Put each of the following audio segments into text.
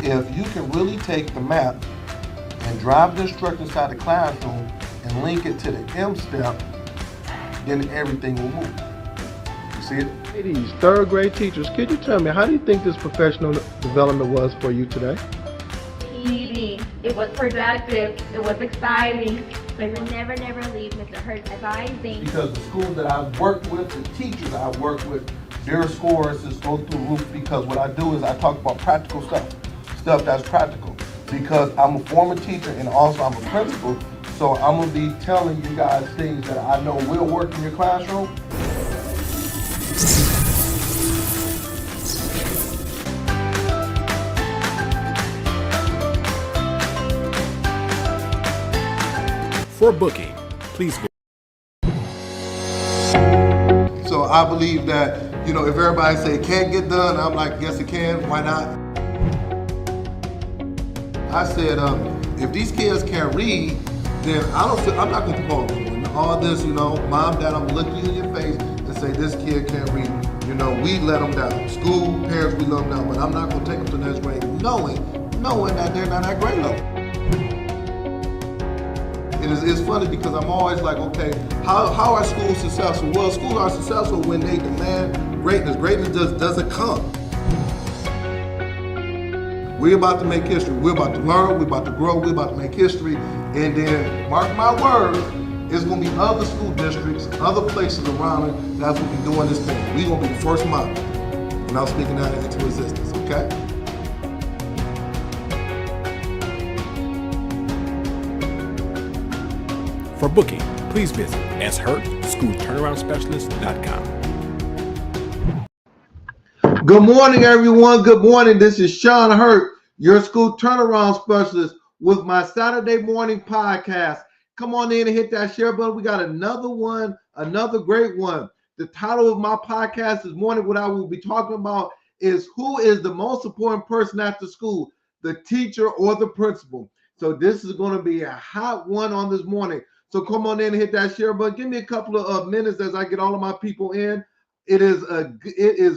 if you can really take the map and drive the instructor inside the classroom and link it to the M step, then everything will move. You see it? Ladies, third grade teachers, could you tell me, how do you think this professional development was for you today? Easy. It was productive. It was exciting. We will never leave Mr. Hurt advising. Because the schools that I've worked with, the teachers I've worked with, their scores just go through the roof, because what I do is I talk about practical stuff that's practical. Because I'm a former teacher and also I'm a principal, so I'm gonna be telling you guys things that I know will work in your classroom. For booking, please visit. So I believe that, if everybody say it can't get done, I'm like, yes it can, why not? I said, if these kids can't read, then I'm not gonna propose them. All this, mom, dad, I'm gonna look you in your face and say this kid can't read. We let them down. School, parents, we let them down, but I'm not gonna take them to the next grade knowing that they're not at grade level. It's funny because I'm always like, okay, how are schools successful? Well, schools are successful when they demand greatness. Greatness doesn't come. We're about to make history. We're about to learn. We're about to grow. We're about to make history. And then, mark my words, it's going to be other school districts, other places around it that's going to be doing this thing. We're going to be the first model. And I'm speaking that into existence, okay? For booking, please visit shurtschoolturnaroundspecialist.com. Good morning, everyone. Good morning. This is Sean Hurt, your school turnaround specialist, with my Saturday morning podcast. Come on in and hit that share button. We got another one, another great one. The title of my podcast this morning, what I will be talking about is who is the most important person at the school, the teacher or the principal. So this is going to be a hot one on this morning. So come on in and hit that share button. Give me a couple of minutes as I get all of my people in. It is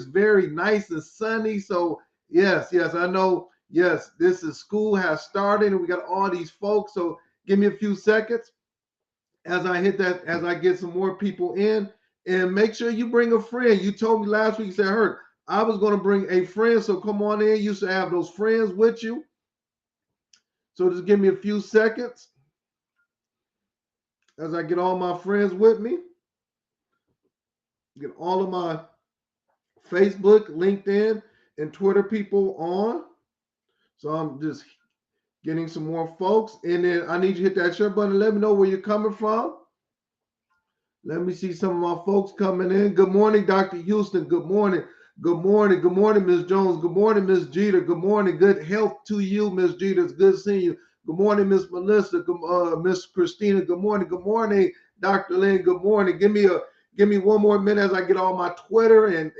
very nice and sunny. So yes, I know. Yes, this is school has started and we got all these folks. So give me a few seconds as I hit that, as I get some more people in, and make sure you bring a friend. You told me last week, you said, Hurt, I was going to bring a friend. So come on in. You should have those friends with you. So just give me a few seconds as I get all my friends with me. Get all of my Facebook, LinkedIn, and Twitter people on. So I'm just getting some more folks. And then I need you to hit that share button and let me know where you're coming from. Let me see some of my folks coming in. Good morning, Dr. Houston. Good morning. Good morning. Good morning, Ms. Jones. Good morning, Ms. Jeter. Good morning. Good health to you, Ms. Jeter. It's good seeing you. Good morning, Miss Melissa. Miss Christina. Good morning. Good morning, Dr. Lynn. Good morning. Give me one more minute as I get all my Twitter and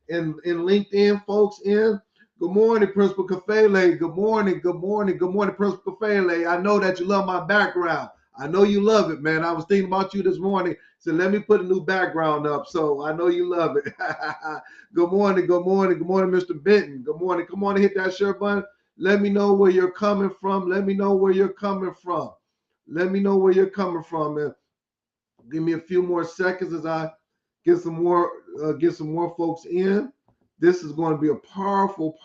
LinkedIn folks in. Good morning, Principal Kafele. Good morning. Good morning. Good morning, Principal Kafele. I know that you love my background. I know you love it, man. I was thinking about you this morning. So let me put a new background up. So I know you love it. Good morning. Good morning. Good morning, Mr. Benton. Good morning. Come on and hit that share button. Let me know where you're coming from. Let me know where you're coming from. Let me know where you're coming from, man. Give me a few more seconds as I get some more folks in. This is going to be a powerful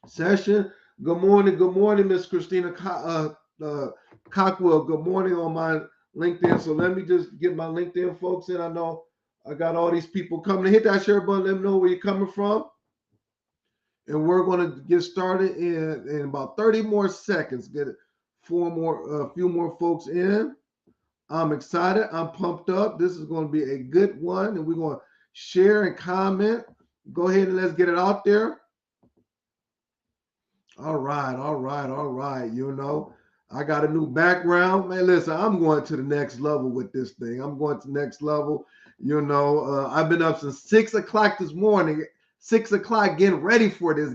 session. Good morning, Miss Christina Cockwell. Good morning on my LinkedIn. So let me just get my LinkedIn folks in. I know I got all these people coming. Hit that share button. Let me know where you're coming from. And we're going to get started in about 30 more seconds. Get a few more folks in. I'm excited. I'm pumped up. This is going to be a good one. And we're going to share and comment. Go ahead and let's get it out there. All right. I got a new background. Man, listen, I'm going to the next level with this thing. I'm going to the next level. I've been up since 6 o'clock this morning. 6 o'clock getting ready for this,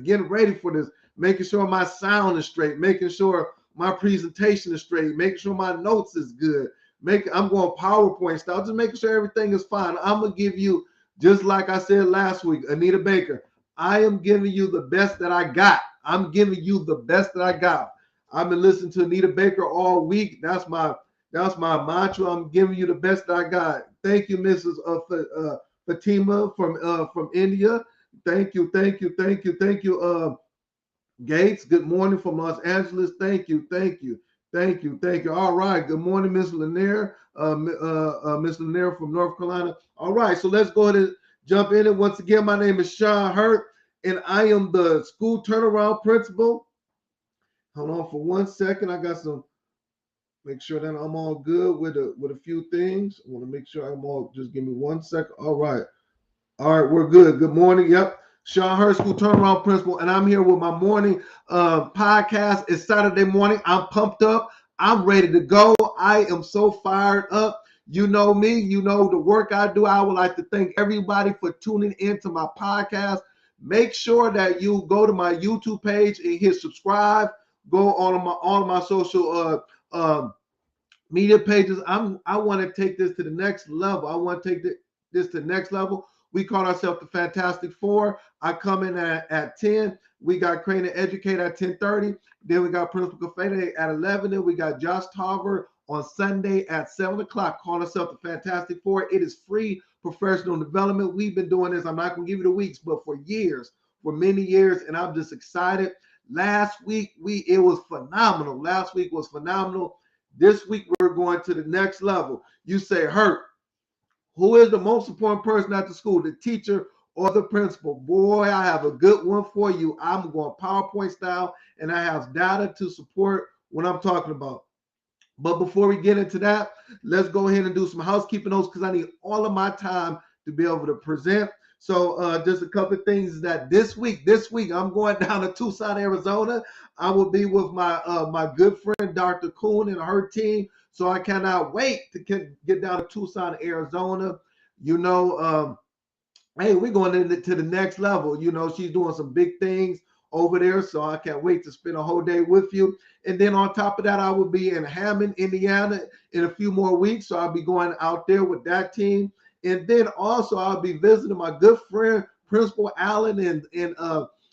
making sure my sound is straight, making sure my presentation is straight, making sure my notes is good. I'm going PowerPoint style, just making sure everything is fine. I'm going to give you, just like I said last week, Anita Baker, I am giving you the best that I got. I'm giving you the best that I got. I've been listening to Anita Baker all week. That's my mantra. I'm giving you the best that I got. Thank you, Mrs. Fatima from India. Thank you. Gates, good morning from Los Angeles. Thank you. All right. Good morning, Miss Lanier. Miss Lanier from North Carolina. All right. So let's go ahead and jump in. And once again, my name is Sean Hurt, and I am the school turnaround principal. Hold on for 1 second. I got some. Make sure that I'm all good with a few things. I want to make sure I'm all. Just give me 1 second. All right, we're good. Good morning. Yep. Sean Hurst, school turnaround principal, and I'm here with my morning podcast. It's Saturday morning. I'm pumped up. I'm ready to go. I am so fired up. You know me. You know the work I do. I would like to thank everybody for tuning into my podcast. Make sure that you go to my YouTube page and hit subscribe. Go on all of my social media pages. I want to take this to the next level. I want to take this to the next level. We call ourselves the Fantastic Four. I come in at 10. We got Crane and Educate at 10:30. Then we got Principal Café at 11. Then we got Josh Tarver on Sunday at 7 o'clock. Call ourselves the Fantastic Four. It is free professional development. We've been doing this. I'm not going to give you the weeks, but for many years, and I'm just excited. Last week, it was phenomenal. Last week was phenomenal. This week, we're going to the next level. You say, Hurt, who is the most important person at the school, the teacher or the principal? Boy, I have a good one for you. I'm going PowerPoint style, and I have data to support what I'm talking about. But before we get into that, let's go ahead and do some housekeeping notes because I need all of my time to be able to present. So just a couple of things is that this week, I'm going down to Tucson, Arizona. I will be with my good friend, Dr. Kuhn, and her team. So I cannot wait to get down to Tucson, Arizona. You know, hey, we're going to the next level. You know, she's doing some big things over there. So I can't wait to spend a whole day with you. And then on top of that, I will be in Hammond, Indiana in a few more weeks. So I'll be going out there with that team. And then also I'll be visiting my good friend, Principal Allen in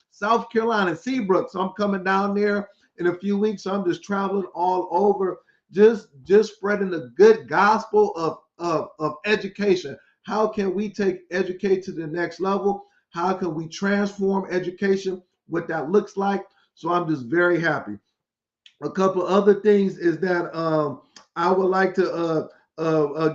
South Carolina, Seabrook. So I'm coming down there in a few weeks. So I'm just traveling all over, just spreading the good gospel of education. How can we take educate to the next level? How can we transform education? What that looks like. So I'm just very happy. A couple other things is that I would like to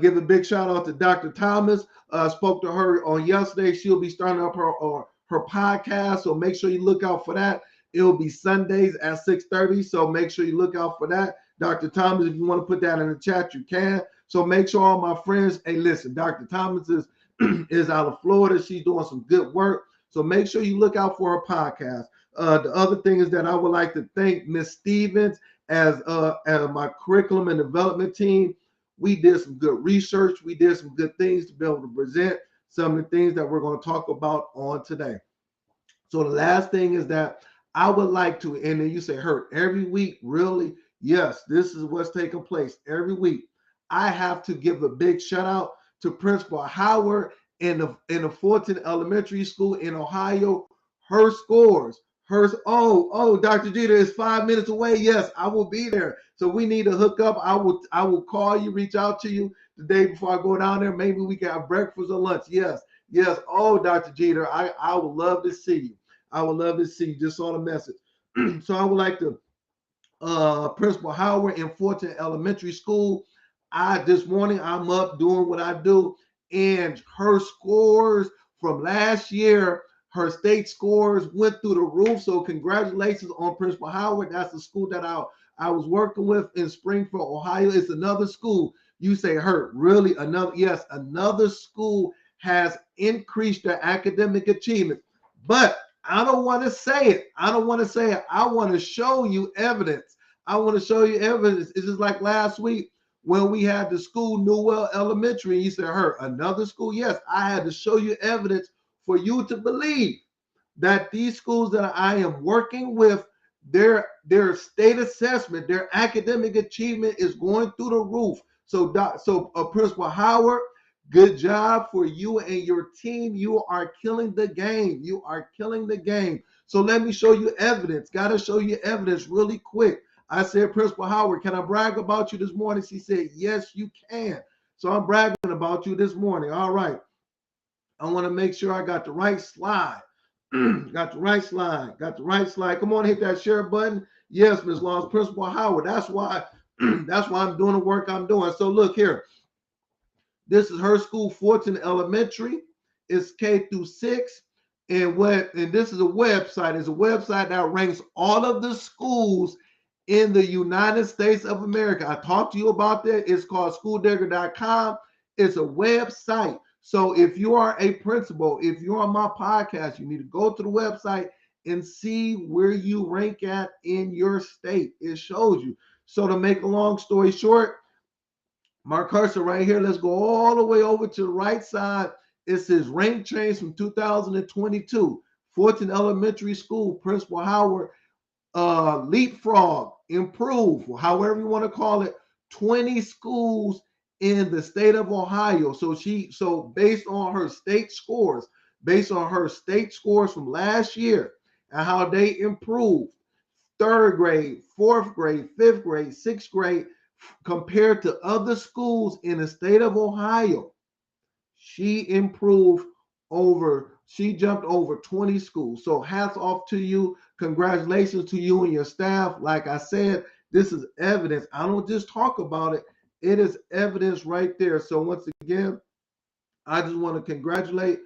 give a big shout out to Dr. Thomas. Spoke to her on yesterday. She'll be starting up her podcast. So make sure you look out for that. It'll be Sundays at 6:30. So make sure you look out for that. Dr. Thomas, if you want to put that in the chat, you can. So make sure all my friends, hey, listen, Dr. Thomas is out of Florida. She's doing some good work. So make sure you look out for her podcast. The other thing is that I would like to thank Ms. Stevens as my curriculum and development team. We did some good research. We did some good things to be able to present some of the things that we're going to talk about on today. So the last thing is that I would like to, and then you say, Hurt, every week, really? Yes, this is what's taking place every week. I have to give a big shout out to Principal Howard in the Fulton Elementary School in Ohio. Her scores. Dr. Jeter is 5 minutes away. Yes, I will be there. So we need to hook up. I will call you, reach out to you the day before I go down there. Maybe we can have breakfast or lunch. Yes. Oh, Dr. Jeter, I would love to see you. I would love to see you. Just saw the message. So I would like to Principal Howard in Fulton Elementary School. This morning I'm up doing what I do, and her scores from last year, her state scores went through the roof. So congratulations on Principal Howard. That's the school that I was working with in Springfield, Ohio. It's another school. You say, Hurt, really? Another school has increased their academic achievement. But I don't want to say it. I want to show you evidence. It's just like last week when we had the school, Newell Elementary. You said, Hurt, another school? Yes, I had to show you evidence for you to believe that these schools that I am working with, their state assessment, their academic achievement is going through the roof. So Principal Howard, Good job for you and your team. You are killing the game. You are killing the game. So let me show you evidence. Got to show you evidence really quick. I said, Principal Howard, can I brag about you this morning? She said, yes, you can. So I'm bragging about you this morning. All right. I want to make sure I got the right slide. Got the right slide. Got the right slide. Come on, hit that share button. Yes, Ms. Laws, Principal Howard. That's why I'm doing the work I'm doing. So look here. This is her school, Fulton Elementary. It's K through 6. And this is a website. It's a website that ranks all of the schools in the United States of America. I talked to you about that. It's called schooldigger.com. It's a website. So if you are a principal, if you're on my podcast, you need to go to the website and see where you rank at in your state. It shows you. So to make a long story short, my cursor right here, let's go all the way over to the right side. It says rank change from 2022. Fulton Elementary School, Principal Howard, leapfrog, improve, however you want to call it, 20 schools in the state of Ohio. So based on her state scores, from last year and how they improved, 3rd grade, 4th grade, 5th grade, 6th grade, compared to other schools in the state of Ohio, she jumped over 20 schools. So hats off to you. Congratulations to you and your staff. Like I said, this is evidence. I don't just talk about it. It is evidence right there. So once again, I just want to congratulate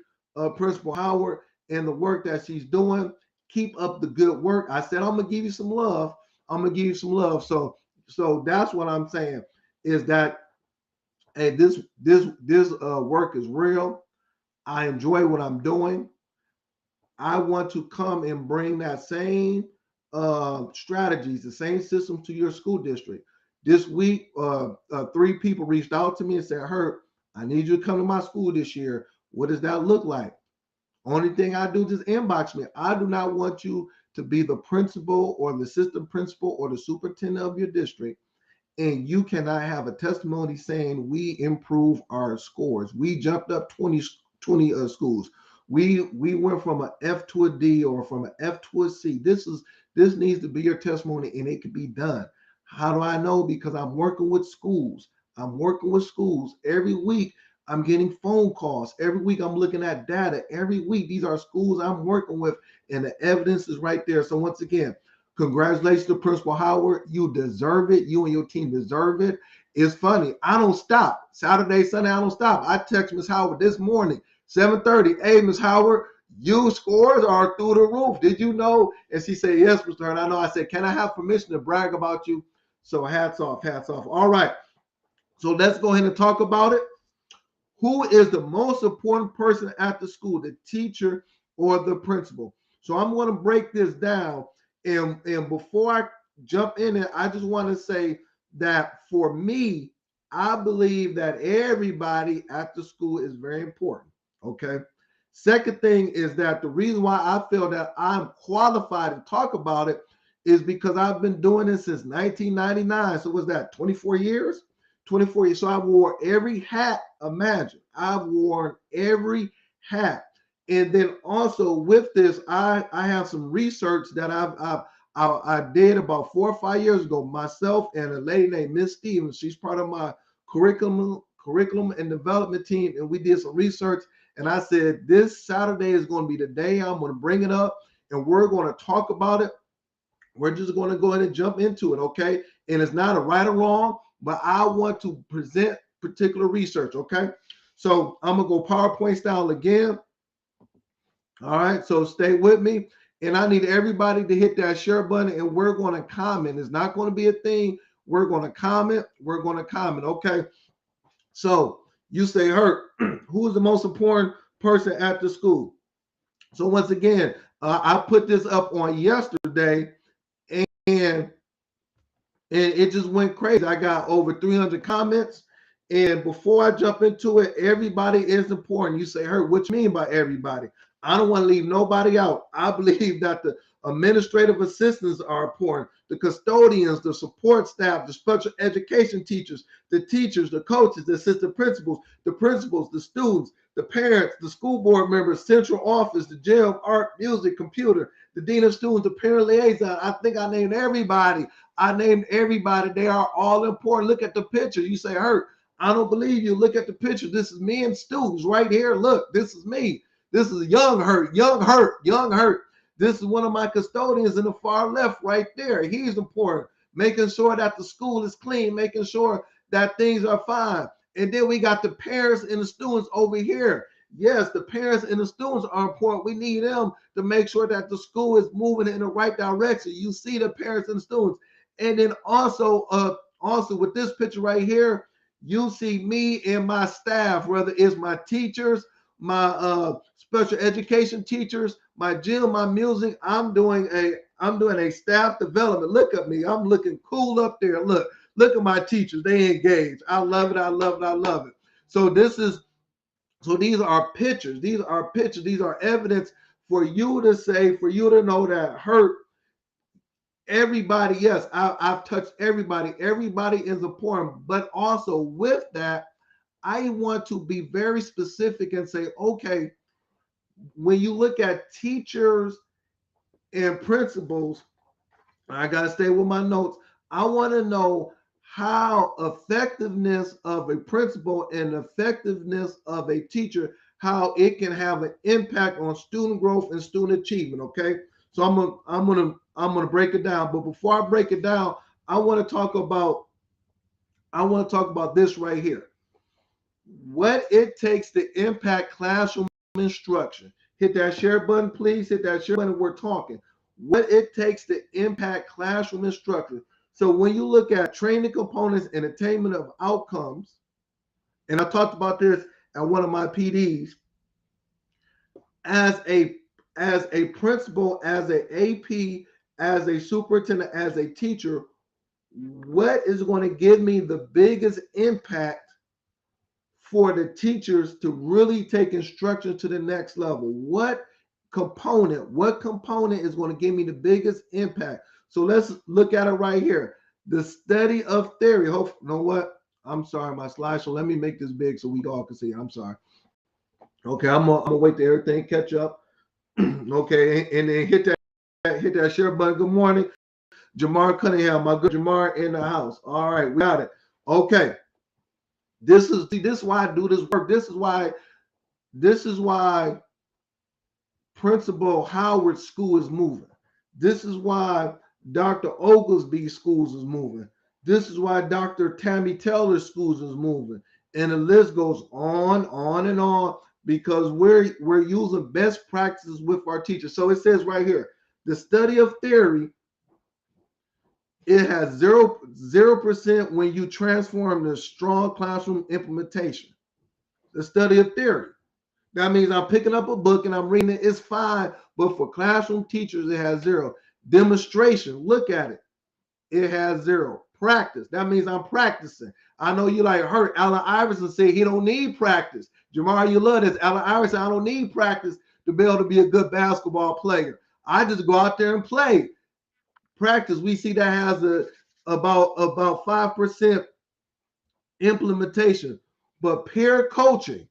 Principal Howard and the work that she's doing. Keep up the good work. I said, I'm going to give you some love. So that's what I'm saying is that, hey, this work is real. I enjoy what I'm doing. I want to come and bring that same strategies, the same system to your school district. This week, 3 people reached out to me and said, Herb, I need you to come to my school this year. What does that look like? Only thing I do is inbox me. I do not want you to be the principal or the assistant principal or the superintendent of your district, and you cannot have a testimony saying we improve our scores. We jumped up 20 schools. We went from an F to a D or from an F to a C. This needs to be your testimony, and it can be done. How do I know? Because I'm working with schools. Every week. I'm getting phone calls. Every week I'm looking at data. Every week these are schools I'm working with, and the evidence is right there. So once again, congratulations to Principal Howard. You deserve it. You and your team deserve it. It's funny. I don't stop. Saturday, Sunday, I don't stop. I text Ms. Howard this morning, 7:30. Hey, Ms. Howard, your scores are through the roof. Did you know? And she said, yes, Mr. Hurd. I know. I said, can I have permission to brag about you? So hats off. All right. So let's go ahead and talk about it. Who is the most important person at the school, the teacher or the principal? So I'm going to break this down. And before I jump in it, I just want to say that for me, I believe that everybody at the school is very important. Okay. Second thing is that the reason why I feel that I'm qualified to talk about it is because I've been doing this since 1999. So was that 24 years? 24 years. So I wore every hat. Imagine I've worn every hat. And then also with this, I have some research that I did about 4 or 5 years ago, myself and a lady named Miss Stevens. She's part of my curriculum and development team. And we did some research. And I said, this Saturday is going to be the day I'm going to bring it up and we're going to talk about it. We're just going to go ahead and jump into it. Okay. And it's not a right or wrong, but I want to present particular research. Okay. So I'm going to go PowerPoint style again. All right. So stay with me. And I need everybody to hit that share button and we're going to comment. It's not going to be a thing. We're going to comment. Okay. So you say, Herb, who is the most important person at the school? So once again, I put this up on yesterday and it just went crazy. I got over 300 comments. And before I jump into it, everybody is important. You say, Herb, what you mean by everybody? I don't want to leave nobody out. I believe that Administrative assistants are important. The custodians, the support staff, the special education teachers, the coaches, the assistant principals, the students, the parents, the school board members, central office, the gym, art, music, computer, the dean of students, the parent liaison. I think I named everybody. They are all important. Look at the picture. You say, Hurt, I don't believe you. Look at the picture. This is me and students right here. Look, this is me. This is young Hurt. This is one of my custodians in the far left right there. He's important. Making sure that the school is clean, making sure that things are fine. And then we got the parents and the students over here. Yes, the parents and the students are important. We need them to make sure that the school is moving in the right direction. You see the parents and the students. And then also with this picture right here, you see me and my staff, whether it's my teachers, my special education teachers, my gym, my music. I'm doing a staff development. Look at me. I'm looking cool up there. Look at my teachers. They engaged. I love it. So these are pictures. These are evidence for you to say, for you to know that Hurt. Everybody, yes, I've touched everybody. Everybody is important. But also with that, I want to be very specific and say, okay, when you look at teachers and principals, I got to stay with my notes. I want to know how effectiveness of a principal and effectiveness of a teacher, how it can have an impact on student growth and student achievement. Okay, so I'm gonna break it down. But before I break it down, I want to talk about this right here. What it takes to impact classroom instruction. Hit that share button, please. Hit that share button. We're talking. What it takes to impact classroom instruction. So when you look at training components and attainment of outcomes, and I talked about this at one of my PDs, as a principal, as an AP, as a superintendent, as a teacher, what is going to give me the biggest impact for the teachers to really take instruction to the next level? What component is going to give me the biggest impact? So let's look at it right here. The study of theory. You know what? I'm sorry, my slide. So let me make this big so we all can see it. I'm sorry. Okay, I'm gonna wait till everything catch up. Okay, and then hit that share button. Good morning, Jamar Cunningham, my good Jamar in the house. All right, we got it. Okay, this is why I do this work. This is why Principal Howard School is moving. This is why Dr. Oglesby Schools is moving. This is why Dr. Tammy Taylor Schools is moving. And the list goes on and on, because we're using best practices with our teachers. So it says right here, the study of theory, it has 0% when you transform the strong classroom implementation. The study of theory. That means I'm picking up a book and I'm reading it. It's fine, but for classroom teachers, it has 0. Demonstration, look at it. It has 0. Practice, that means I'm practicing. I know you like Hurt. Allen Iverson said he don't need practice. Jamar, you love this. Allen Iverson, I don't need practice to be able to be a good basketball player. I just go out there and play. Practice, we see that has about 5% implementation. But peer coaching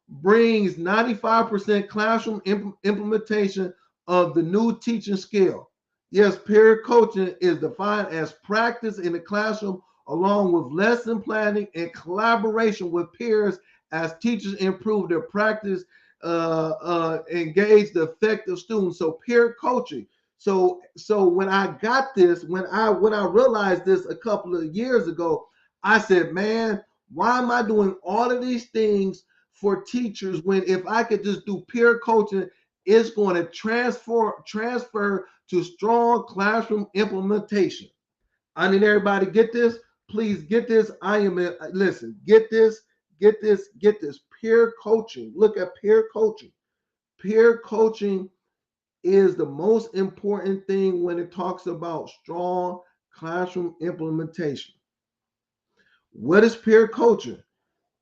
brings 95% classroom implementation of the new teaching skill. Yes, peer coaching is defined as practice in the classroom along with lesson planning and collaboration with peers as teachers improve their practice, engage the effective students. So peer coaching. So when I got this, when I realized this a couple of years ago, I said, man, why am I doing all of these things for teachers when if I could just do peer coaching, it's going to transfer to strong classroom implementation. I need everybody to get this. Please get this. Listen, get this. Peer coaching. Look at peer coaching. Peer coaching is the most important thing when it talks about strong classroom implementation. What is peer coaching?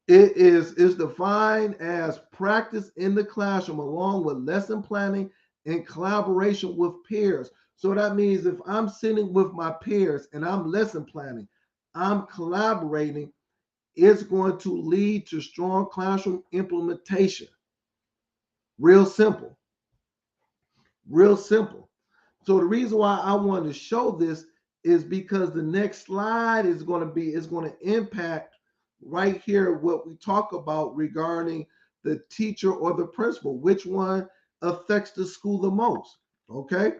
It is defined as practice in the classroom along with lesson planning in collaboration with peers. So that means if I'm sitting with my peers and I'm lesson planning, I'm collaborating, it's going to lead to strong classroom implementation. Real simple. Real simple. So the reason why I wanted to show this is because the next slide is going to impact right here what we talk about regarding the teacher or the principal, which one affects the school the most. Okay.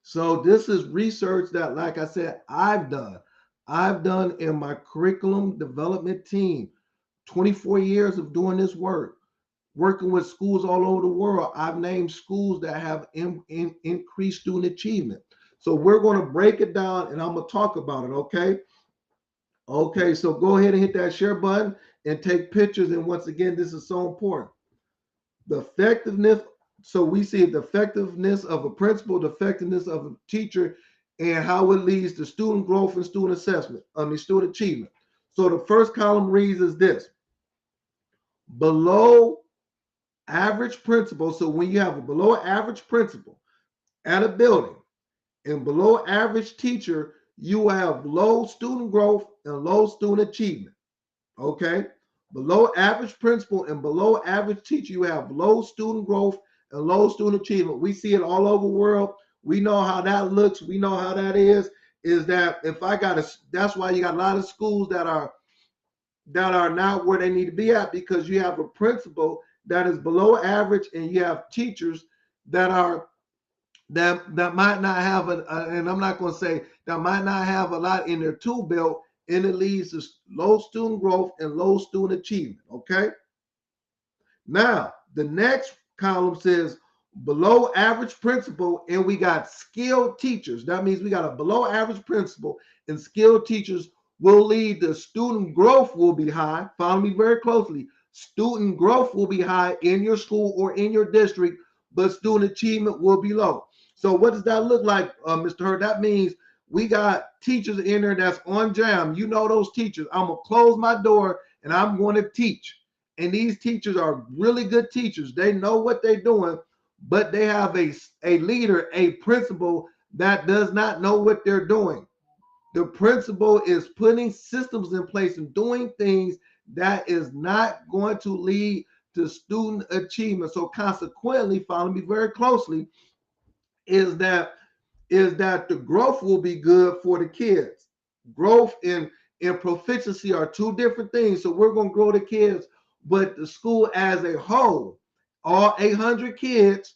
So this is research that, like I said, I've done in my curriculum development team, 24 years of doing this work, working with schools all over the world. I've named schools that have increased student achievement. So we're going to break it down and I'm going to talk about it. Okay. Okay. So go ahead and hit that share button and take pictures. And once again, this is so important. The effectiveness. So we see the effectiveness of a principal, the effectiveness of a teacher, and how it leads to student growth and student assessment, student achievement. So the first column reads as this: below average principal. So when you have a below average principal at a building and below average teacher, you will have low student growth and low student achievement. Okay. Below average principal and below average teacher, you have low student growth and low student achievement. We see it all over the world. We know how that looks. We know how that is that if I got that's why you got a lot of schools that are not where they need to be at, because you have a principal that is below average and you have teachers that might not have and I'm not going to say that might not have a lot in their tool belt, and it leads to low student growth and low student achievement. Okay. Now, the next column says below average principal, and we got skilled teachers. That means we got a below average principal and skilled teachers will lead to student growth will be high. Follow me very closely. Student growth will be high in your school or in your district, but student achievement will be low. So what does that look like, Mr. Hurd? That means we got teachers in there that's on jam. You know those teachers. I'm going to close my door and I'm going to teach. And these teachers are really good teachers. They know what they're doing, but they have a leader, a principal that does not know what they're doing. The principal is putting systems in place and doing things that is not going to lead to student achievement. So consequently, follow me very closely, is that the growth will be good for the kids. Growth and proficiency are two different things. So we're going to grow the kids, but the school as a whole, all 800 kids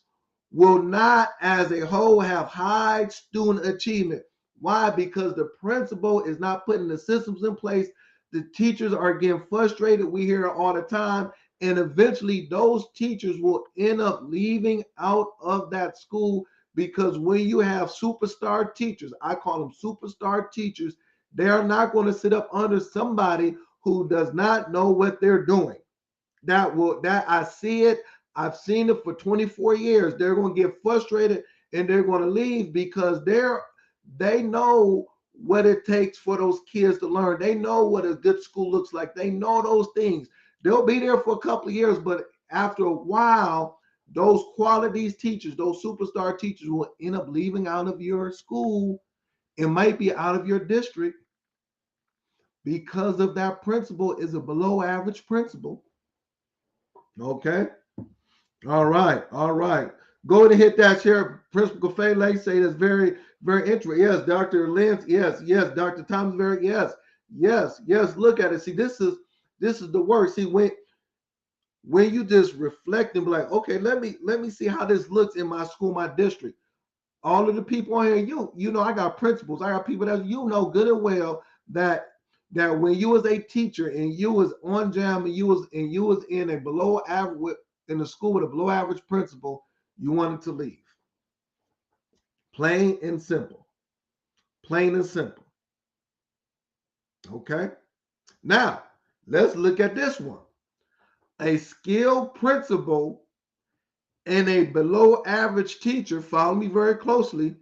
will not as a whole have high student achievement. Why? Because the principal is not putting the systems in place. The teachers are getting frustrated. We hear it all the time. And eventually those teachers will end up leaving out of that school, because when you have superstar teachers, I call them superstar teachers, they are not going to sit up under somebody who does not know what they're doing. That I see it. I've seen it for 24 years. They're going to get frustrated and they're going to leave because they know what it takes for those kids to learn. They know what a good school looks like. They know those things. They'll be there for a couple of years, but after a while, those qualities teachers, those superstar teachers will end up leaving out of your school. It might be out of your district because of that principal is a below average principal. Okay. All right. All right. Go ahead and hit that share. Principal Kafele say that's very, very interesting. Yes, Dr. Lynn. Yes, yes. Dr. Thomas, very, yes, yes, yes. Look at it. See, this is the work. See, when you just reflect and be like, okay, let me see how this looks in my school, my district. All of the people on here, you know, I got principals, I got people that you know good and well that when you was a teacher and you was on jam and you was in a below average in the school with a below average principal, you wanted to leave. Plain and simple. Plain and simple. Okay. Now let's look at this one. A skilled principal and a below average teacher, follow me very closely,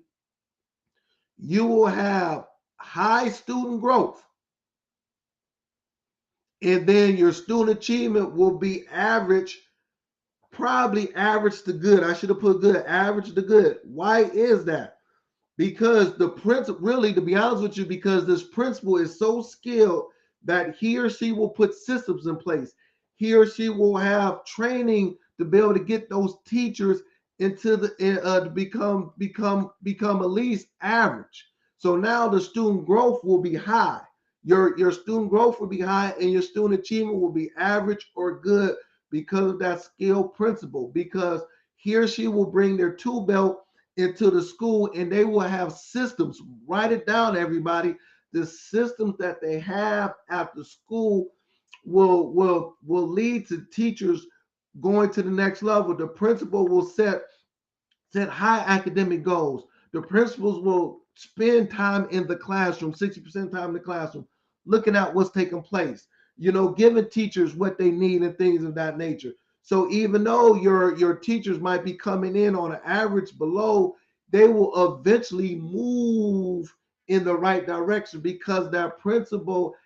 you will have high student growth. And then your student achievement will be average probably average to good. I should have put good, average to good. Why is that? Because the principal, really, to be honest with you, because this principal is so skilled that he or she will put systems in place. He or she will have training to be able to get those teachers into the to become at least average. So now the student growth will be high. Your student growth will be high, and your student achievement will be average or good because of that skill principle. Because he or she will bring their tool belt into the school, and they will have systems. Write it down, everybody. The systems that they have after school will lead to teachers going to the next level. The principal will set high academic goals. The principals will spend time in the classroom, 60% time in the classroom, looking at what's taking place, giving teachers what they need and things of that nature. So even though your teachers might be coming in on an average below, they will eventually move in the right direction because that principal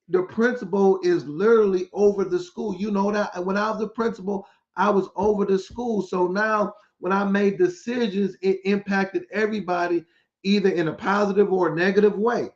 the principal is literally over the school. You know that when I was the principal, I was over the school. So now when I made decisions, it impacted everybody either in a positive or a negative way.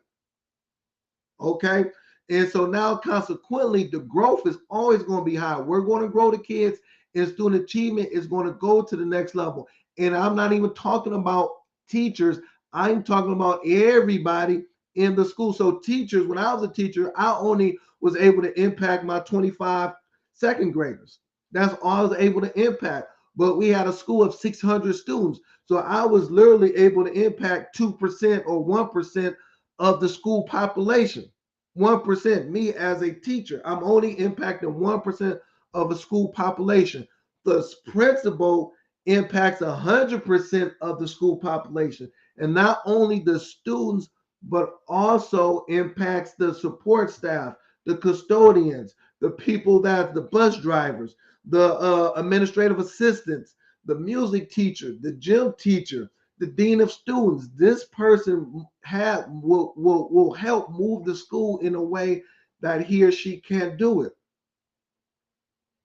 Okay. And so now consequently, the growth is always going to be high. We're going to grow the kids, and student achievement is going to go to the next level. And I'm not even talking about teachers. I'm talking about everybody in the school. So teachers, when I was a teacher, I only was able to impact my 25 second graders. That's all I was able to impact. But we had a school of 600 students. So I was literally able to impact 2% or 1% of the school population. 1%, me as a teacher, I'm only impacting 1% of a school population. The principal impacts 100% of the school population. And not only the students, but also impacts the support staff, the custodians, the people that the bus drivers, the administrative assistants, the music teacher, the gym teacher, the dean of students. This person will help move the school in a way that he or she can't do it.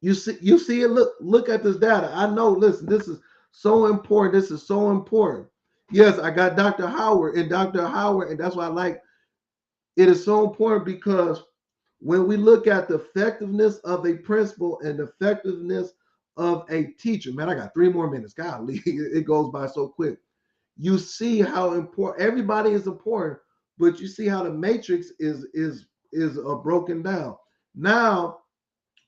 You see it. Look at this data. I know. Listen, this is so important. This is so important. Yes, I got Dr. Howard, and that's why I like it. Is so important because when we look at the effectiveness of a principal and the effectiveness of a teacher, man, I got 3 more minutes. Golly, it goes by so quick. You see how important everybody is important, but you see how the matrix is broken down. Now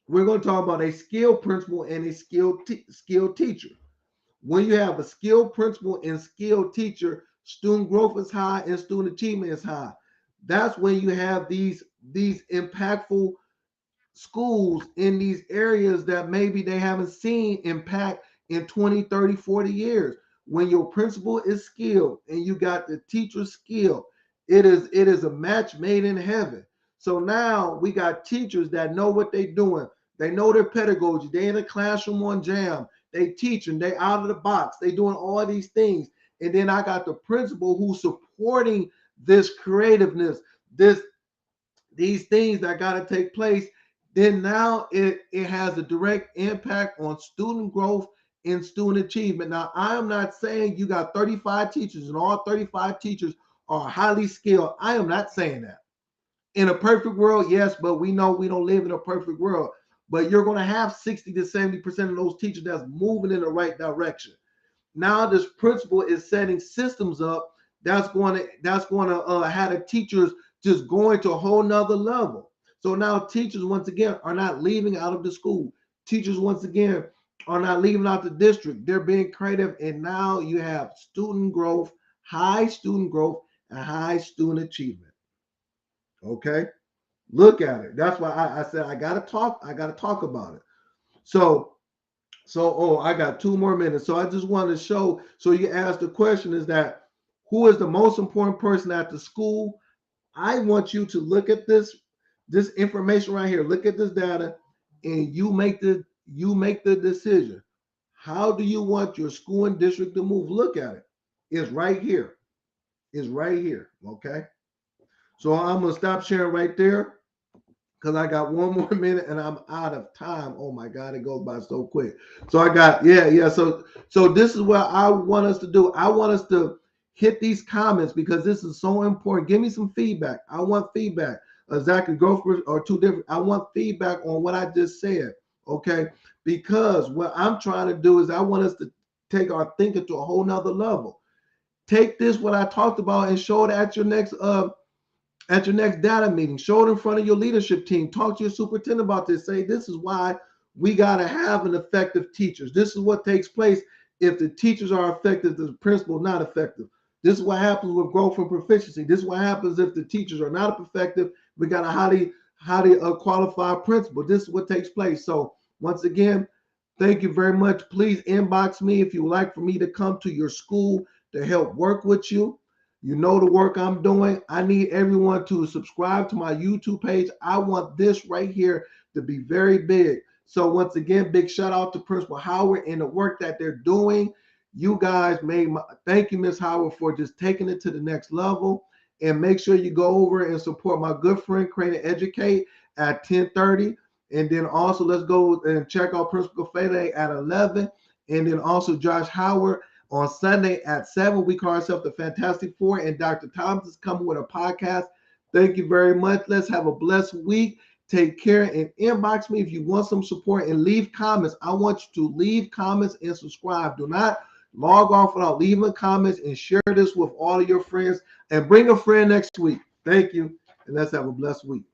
we're going to talk about a skilled principal and a skilled teacher. When you have a skilled principal and skilled teacher, student growth is high and student achievement is high. That's when you have these impactful schools in these areas that maybe they haven't seen impact in 20, 30, 40 years. When your principal is skilled and you got the teacher skilled, it is a match made in heaven. So now we got teachers that know what they're doing. They know their pedagogy. They in the classroom on jam. They teaching. They out of the box. They doing all these things. And then I got the principal who's supporting this creativeness, these things that got to take place. Then now it has a direct impact on student growth and student achievement. Now, I am not saying you got 35 teachers and all 35 teachers are highly skilled. I am not saying that. In a perfect world, yes, but we know we don't live in a perfect world. But you're going to have 60 to 70% of those teachers that's moving in the right direction. Now this principal is setting systems up that's going to have the teachers just going to a whole nother level. So now teachers, once again, are not leaving out of the school. Teachers, once again, are not leaving out the district. They're being creative. And now you have student growth, high student growth, and high student achievement. Okay? Look at it. That's why I said I gotta talk about it. So I got 2 more minutes. So I just want to show. So you asked the question is that who is the most important person at the school? I want you to look at this information right here. Look at this data, and you make the decision. How do you want your school and district to move? Look at it. It's right here. It's right here. Okay. So I'm gonna stop sharing right there because I got one more minute and I'm out of time. Oh my God, it goes by so quick. So I got, yeah. So this is what I want us to do. I want us to hit these comments because this is so important. Give me some feedback. I want feedback. Exactly, go for or two different. I want feedback on what I just said. Okay, because what I'm trying to do is I want us to take our thinking to a whole nother level. Take this, what I talked about, and show it at your next data meeting. Show it in front of your leadership team. Talk to your superintendent about this. Say, this is why we got to have an effective teachers. This is what takes place if the teachers are effective, the principal not effective. This is what happens with growth and proficiency. This is what happens if the teachers are not effective. We got a highly qualified principal. This is what takes place. So once again, thank you very much. Please inbox me if you would like for me to come to your school to help work with you. You know the work I'm doing. I need everyone to subscribe to my YouTube page. I want this right here to be very big. So once again, big shout out to Principal Howard and the work that they're doing. You guys thank you, Ms. Howard, for just taking it to the next level. And make sure you go over and support my good friend, Create and Educate at 10:30. And then also let's go and check out Principal Fede at 11. And then also Josh Howard on Sunday at 7. We call ourselves the Fantastic Four, and Dr. Thomas is coming with a podcast. Thank you very much. Let's have a blessed week. Take care and inbox me if you want some support and leave comments. I want you to leave comments and subscribe. Do not log off without leaving comments, and share this with all of your friends and bring a friend next week. Thank you, and let's have a blessed week.